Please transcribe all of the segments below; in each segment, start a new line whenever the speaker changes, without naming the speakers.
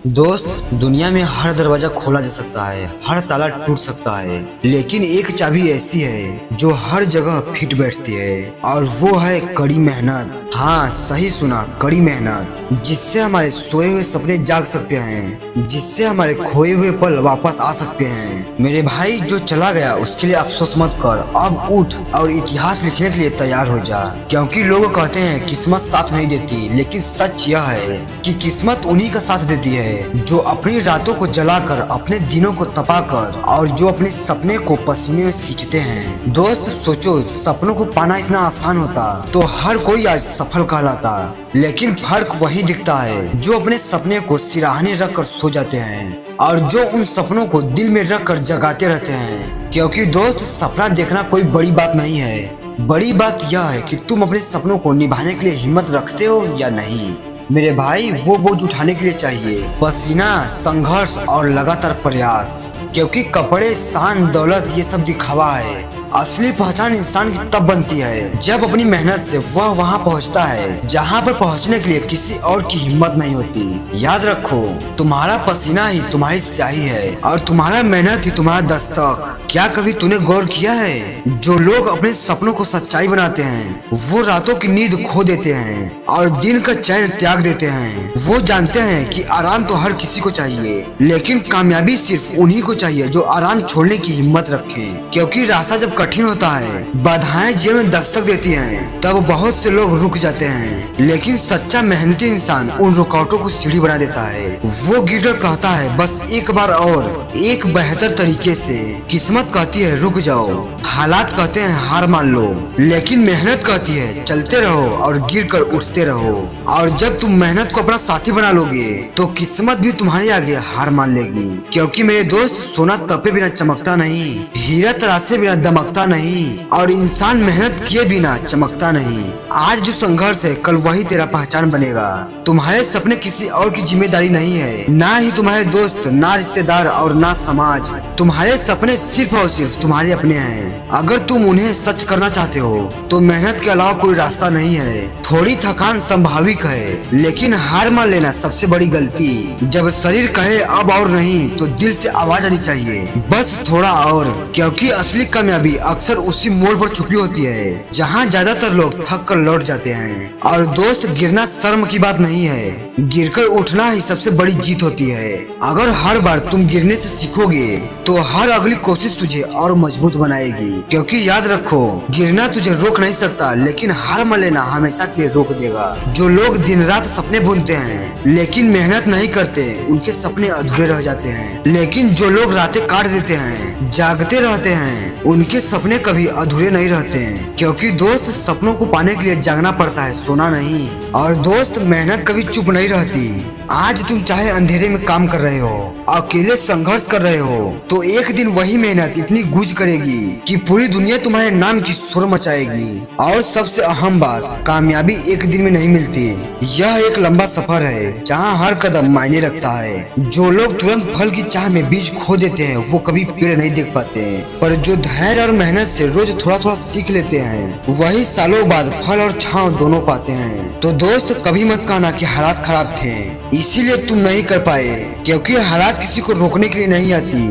दोस्त, दुनिया में हर दरवाजा खोला जा सकता है, हर ताला टूट सकता है, लेकिन एक चाबी ऐसी है जो हर जगह फिट बैठती है, और वो है कड़ी मेहनत। हाँ, सही सुना, कड़ी मेहनत, जिससे हमारे सोए हुए सपने जाग सकते हैं, जिससे हमारे खोए हुए पल वापस आ सकते हैं। मेरे भाई, जो चला गया उसके लिए अफसोस मत कर, अब उठ और इतिहास लिखने के लिए तैयार हो जा। क्योंकि लोग कहते हैं किस्मत साथ नहीं देती, लेकिन सच यह है कि किस्मत उन्हीं का साथ देती है जो अपनी रातों को जलाकर, अपने दिनों को तपाकर, और जो अपने सपने को पसीने में सींचते हैं। दोस्त सोचो, सपनों को पाना इतना आसान होता तो हर कोई आज सफल कहलाता, लेकिन फर्क वही दिखता है जो अपने सपने को सिराहने रख कर सो जाते हैं और जो उन सपनों को दिल में रख कर जगाते रहते हैं। क्योंकि दोस्त, सपना देखना कोई बड़ी बात नहीं है, बड़ी बात यह है कि तुम अपने सपनों को निभाने के लिए हिम्मत रखते हो या नहीं। मेरे भाई, वो बोझ उठाने के लिए चाहिए पसीना, संघर्ष और लगातार प्रयास। क्योंकि कपड़े, शान, दौलत ये सब दिखावा है। असली पहचान इंसान की तब बनती है जब अपनी मेहनत से वह वहां पहुंचता है जहां पर पहुंचने के लिए किसी और की हिम्मत नहीं होती। याद रखो, तुम्हारा पसीना ही तुम्हारी स्याही है और तुम्हारा मेहनत ही तुम्हारा दस्तक। क्या कभी तूने गौर किया है, जो लोग अपने सपनों को सच्चाई बनाते हैं वो रातों की नींद खो देते हैं और दिन का चैन त्याग देते हैं। वो जानते हैं कि आराम तो हर किसी को चाहिए, लेकिन कामयाबी सिर्फ उन्हीं को चाहिए जो आराम छोड़ने की हिम्मत रखे। क्योंकि रास्ता जब कठिन होता है, बाधाएं जीवन में दस्तक देती हैं, तब बहुत से लोग रुक जाते हैं, लेकिन सच्चा मेहनती इंसान उन रुकावटों को सीढ़ी बना देता है। वो गिरकर कहता है, बस एक बार और, एक बेहतर तरीके से। किस्मत कहती है रुक जाओ, हालात कहते हैं हार मान लो, लेकिन मेहनत कहती है चलते रहो और गिर कर उठते रहो। और जब तुम मेहनत को अपना साथी बना लोगे तो किस्मत भी तुम्हारे आगे हार मान लेगी। क्योंकि मेरे दोस्त, सोना तपे बिना चमकता नहीं, हीरा तरासे बिना दमकता नहीं, और इंसान मेहनत किए बिना चमकता नहीं। आज जो संघर्ष है, कल वही तेरा पहचान बनेगा। तुम्हारे सपने किसी और की जिम्मेदारी नहीं है, ना ही तुम्हारे दोस्त, ना रिश्तेदार और ना समाज। तुम्हारे सपने सिर्फ और सिर्फ तुम्हारे अपने हैं। अगर तुम उन्हें सच करना चाहते हो तो मेहनत के अलावा कोई रास्ता नहीं है। थोड़ी थकान संभाविक है, लेकिन हार मान लेना सबसे बड़ी गलती। जब शरीर कहे अब और नहीं, तो दिल से आवाज आनी चाहिए, बस थोड़ा और। क्योंकि असली कामयाबी अक्सर उसी मोड़ पर छुपी होती है जहाँ ज्यादातर लोग थक कर लौट जाते हैं। और दोस्त, गिरना शर्म की बात नहीं है, गिरकर उठना ही सबसे बड़ी जीत होती है। अगर हर बार तुम गिरने से सीखोगे तो हर अगली कोशिश तुझे और मजबूत बनाएगी। क्योंकि याद रखो, गिरना तुझे रोक नहीं सकता, लेकिन हार मान लेना हमेशा के लिए रोक देगा। जो लोग दिन रात सपने बुनते हैं लेकिन मेहनत नहीं करते, उनके सपने अधूरे रह जाते हैं। लेकिन जो लोग रातें काट देते हैं, जागते रहते हैं, उनके सपने कभी अधूरे नहीं रहते हैं। क्योंकि दोस्त, सपनों को पाने के लिए जागना पड़ता है, सोना नहीं। और दोस्त, मेहनत कभी चुप नहीं रहती। आज तुम चाहे अंधेरे में काम कर रहे हो, अकेले संघर्ष कर रहे हो, तो एक दिन वही मेहनत इतनी गूंज करेगी कि पूरी दुनिया तुम्हारे नाम की शोर मचाएगी। और सबसे अहम बात, कामयाबी एक दिन में नहीं मिलती, यह एक लंबा सफर है जहाँ हर कदम मायने रखता है। जो लोग तुरंत फल की चाह में बीज खो देते हैं वो कभी पेड़ नहीं देख पाते, पर जो धैर्य और मेहनत से रोज थोड़ा थोड़ा सीख लेते हैं वही सालों बाद फल और छांव दोनों पाते हैं। तो दोस्त, कभी मत कहना कि हालात खराब थे इसीलिए तुम नहीं कर पाए, क्योंकि हालात किसी को रोकने के लिए नहीं आती,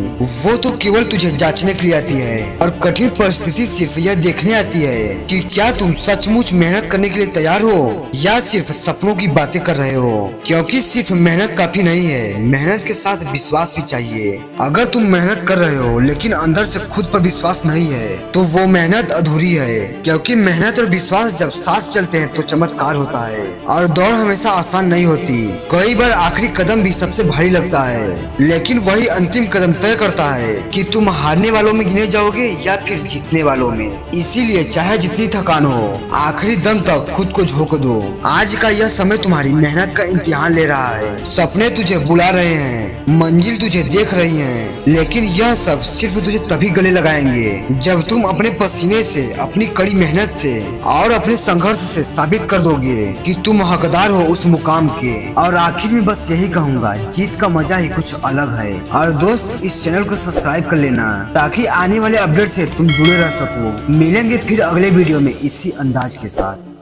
वो तो केवल तुझे जांचने के लिए आती है। और कठिन परिस्थिति सिर्फ यह देखने आती है कि क्या तुम सचमुच मेहनत करने के लिए तैयार हो या सिर्फ सपनों की बातें कर रहे हो। क्योंकि सिर्फ मेहनत काफी नहीं है, मेहनत के साथ विश्वास भी चाहिए। अगर तुम मेहनत कर रहे हो लेकिन अंदर से खुद पर विश्वास नहीं है तो वो मेहनत अधूरी है। क्योंकि मेहनत और विश्वास जब साथ चलते हैं तो चमत्कार होता है। और दौड़ हमेशा आसान नहीं होती, कई बार आखिरी कदम भी सबसे भारी लगता है, लेकिन वही अंतिम कदम तय करता है कि तुम हारने वालों में गिने जाओगे या फिर जीतने वालों में। इसीलिए चाहे जितनी थकान हो, आखिरी दम तक खुद को झोंक दो। आज का यह समय तुम्हारी मेहनत का इम्तिहान ले रहा है। सपने तुझे बुला रहे हैं, मंजिल तुझे देख रही है, लेकिन यह सब सिर्फ तुझे तभी गले लगाएंगे जब तुम अपने पसीने से, अपनी कड़ी मेहनत से और अपने संघर्ष से साबित कर दोगे कि तुम हकदार हो उस मुकाम के। और आखिर में बस यही कहूँगा, जीत का मजा ही कुछ अलग है। और दोस्त, इस चैनल को सब्सक्राइब कर लेना ताकि आने वाले अपडेट से तुम जुड़े रह सको। मिलेंगे फिर अगले वीडियो में इसी अंदाज के साथ।